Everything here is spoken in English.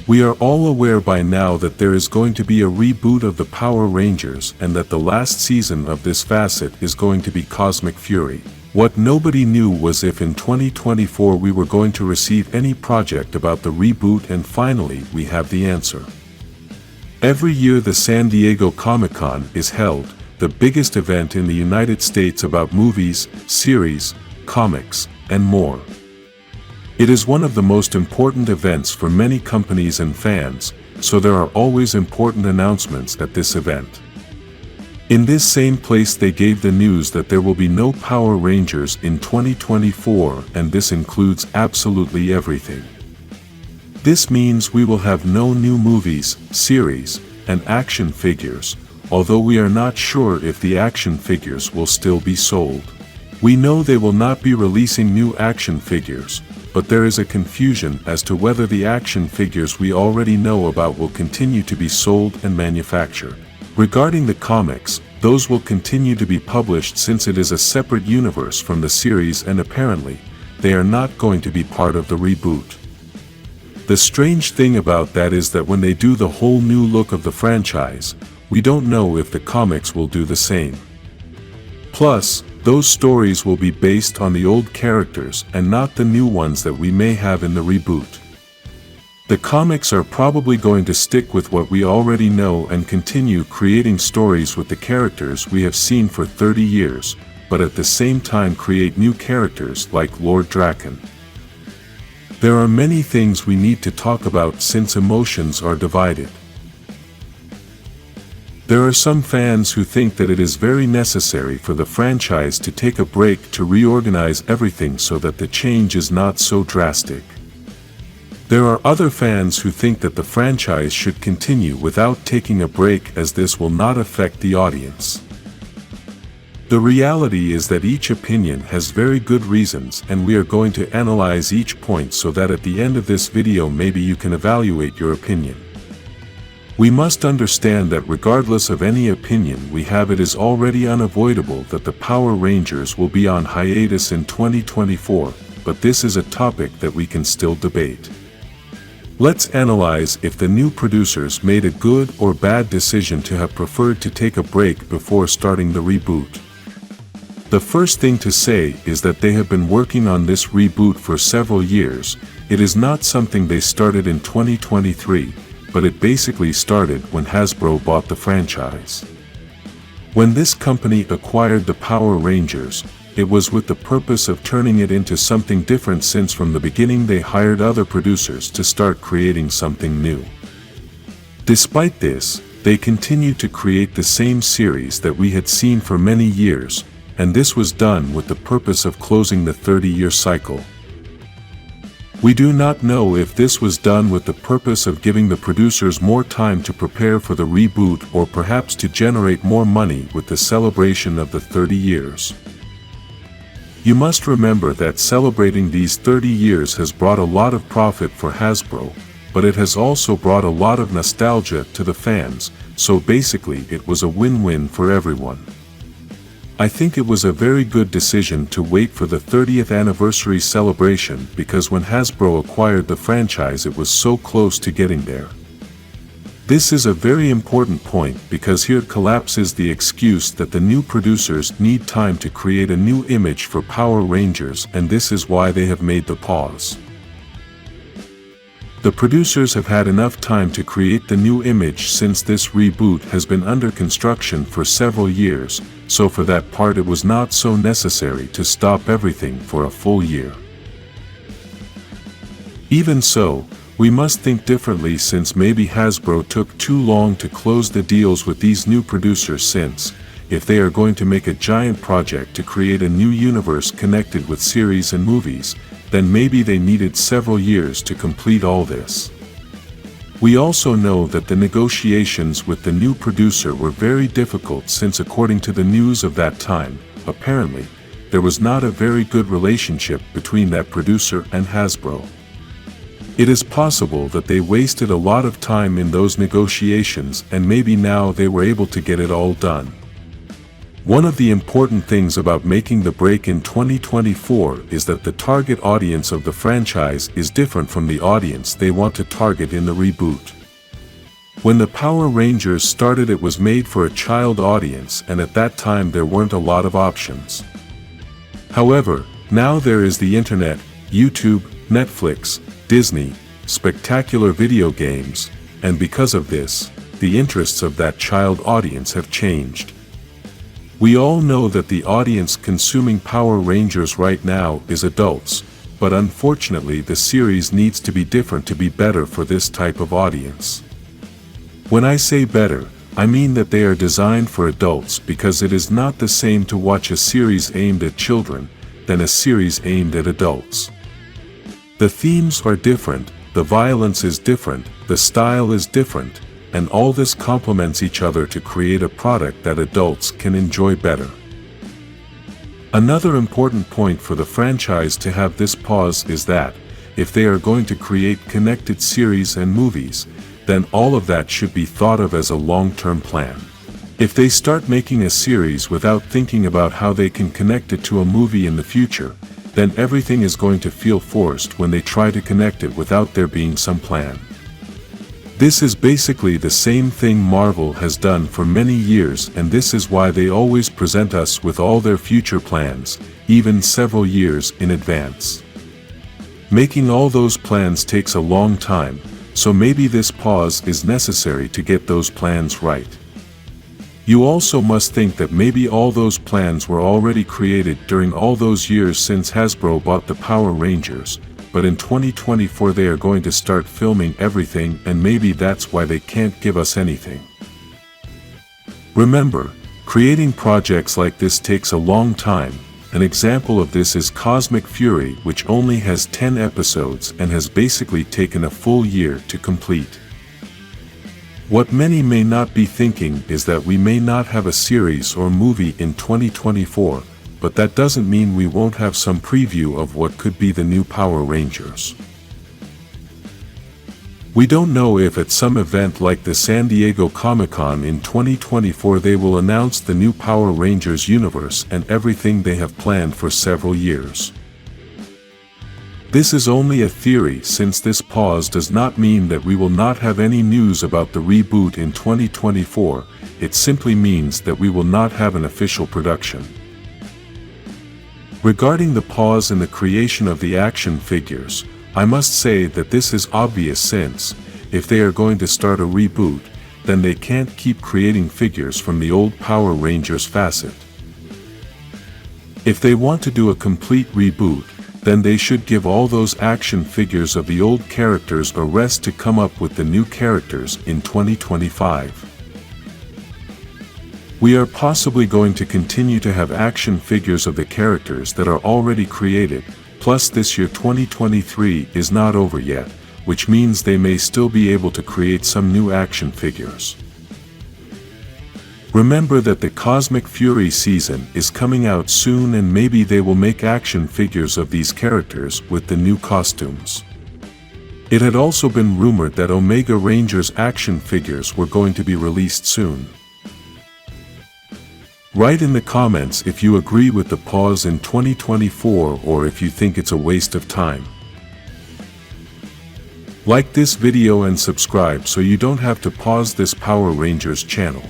We are all aware by now that there is going to be a reboot of the Power Rangers and that the last season of this facet is going to be Cosmic Fury. What nobody knew was if in 2024 we were going to receive any project about the reboot, and finally we have the answer. Every year the San Diego Comic-Con is held, the biggest event in the United States about movies, series, comics, and more. It is one of the most important events for many companies and fans, so there are always important announcements at this event. In this same place they gave the news that there will be no Power Rangers in 2024, and this includes absolutely everything. This means we will have no new movies, series, and action figures, although we are not sure if the action figures will still be sold. We know they will not be releasing new action figures, but there is a confusion as to whether the action figures we already know about will continue to be sold and manufactured. Regarding the comics, those will continue to be published since it is a separate universe from the series, and apparently, they are not going to be part of the reboot. The strange thing about that is that when they do the whole new look of the franchise, we don't know if the comics will do the same. Plus, those stories will be based on the old characters and not the new ones that we may have in the reboot. The comics are probably going to stick with what we already know and continue creating stories with the characters we have seen for 30 years, but at the same time create new characters like Lord Draken. There are many things we need to talk about since emotions are divided. There are some fans who think that it is very necessary for the franchise to take a break to reorganize everything so that the change is not so drastic. There are other fans who think that the franchise should continue without taking a break, as this will not affect the audience. The reality is that each opinion has very good reasons, and we are going to analyze each point so that at the end of this video maybe you can evaluate your opinion. We must understand that regardless of any opinion we have, it is already unavoidable that the Power Rangers will be on hiatus in 2024, but this is a topic that we can still debate. Let's analyze if the new producers made a good or bad decision to have preferred to take a break before starting the reboot. The first thing to say is that they have been working on this reboot for several years. It is not something they started in 2023. But it basically started when Hasbro bought the franchise. When this company acquired the Power Rangers, it was with the purpose of turning it into something different, since from the beginning they hired other producers to start creating something new. Despite this, they continued to create the same series that we had seen for many years, and this was done with the purpose of closing the 30-year cycle. We do not know if this was done with the purpose of giving the producers more time to prepare for the reboot, or perhaps to generate more money with the celebration of the 30 years. You must remember that celebrating these 30 years has brought a lot of profit for Hasbro, but it has also brought a lot of nostalgia to the fans, so basically it was a win-win for everyone. I think it was a very good decision to wait for the 30th anniversary celebration, because when Hasbro acquired the franchise it was so close to getting there. This is a very important point, because here it collapses the excuse that the new producers need time to create a new image for Power Rangers, and this is why they have made the pause. The producers have had enough time to create the new image since this reboot has been under construction for several years, so for that part it was not so necessary to stop everything for a full year. Even so, we must think differently, since maybe Hasbro took too long to close the deals with these new producers, since, if they are going to make a giant project to create a new universe connected with series and movies, then maybe they needed several years to complete all this. We also know that the negotiations with the new producer were very difficult, since according to the news of that time, apparently, there was not a very good relationship between that producer and Hasbro. It is possible that they wasted a lot of time in those negotiations, and maybe now they were able to get it all done. One of the important things about making the break in 2024 is that the target audience of the franchise is different from the audience they want to target in the reboot. When the Power Rangers started, it was made for a child audience, and at that time there weren't a lot of options. However, now there is the internet, YouTube, Netflix, Disney, spectacular video games, and because of this, the interests of that child audience have changed. We all know that the audience consuming Power Rangers right now is adults, but unfortunately the series needs to be different to be better for this type of audience. When I say better, I mean that they are designed for adults, because it is not the same to watch a series aimed at children than a series aimed at adults. The themes are different, the violence is different, the style is different, and all this complements each other to create a product that adults can enjoy better. Another important point for the franchise to have this pause is that, if they are going to create connected series and movies, then all of that should be thought of as a long-term plan. If they start making a series without thinking about how they can connect it to a movie in the future, then everything is going to feel forced when they try to connect it without there being some plan. This is basically the same thing Marvel has done for many years, and this is why they always present us with all their future plans, even several years in advance. Making all those plans takes a long time, so maybe this pause is necessary to get those plans right. You also must think that maybe all those plans were already created during all those years since Hasbro bought the Power Rangers, but in 2024 they are going to start filming everything, and maybe that's why they can't give us anything. Remember, creating projects like this takes a long time. An example of this is Cosmic Fury, which only has 10 episodes and has basically taken a full year to complete. What many may not be thinking is that we may not have a series or movie in 2024, but that doesn't mean we won't have some preview of what could be the new Power Rangers. We don't know if at some event like the San Diego Comic-Con in 2024 they will announce the new Power Rangers universe and everything they have planned for several years. This is only a theory, since this pause does not mean that we will not have any news about the reboot in 2024, it simply means that we will not have an official production. Regarding the pause in the creation of the action figures, I must say that this is obvious, since, if they are going to start a reboot, then they can't keep creating figures from the old Power Rangers facet. If they want to do a complete reboot, then they should give all those action figures of the old characters a rest to come up with the new characters in 2025. We are possibly going to continue to have action figures of the characters that are already created, plus this year 2023 is not over yet, which means they may still be able to create some new action figures. Remember that the Cosmic Fury season is coming out soon, and maybe they will make action figures of these characters with the new costumes. It had also been rumored that Omega Rangers action figures were going to be released soon. Write in the comments if you agree with the pause in 2024 or if you think it's a waste of time. Like this video and subscribe so you don't have to pause this Power Rangers channel.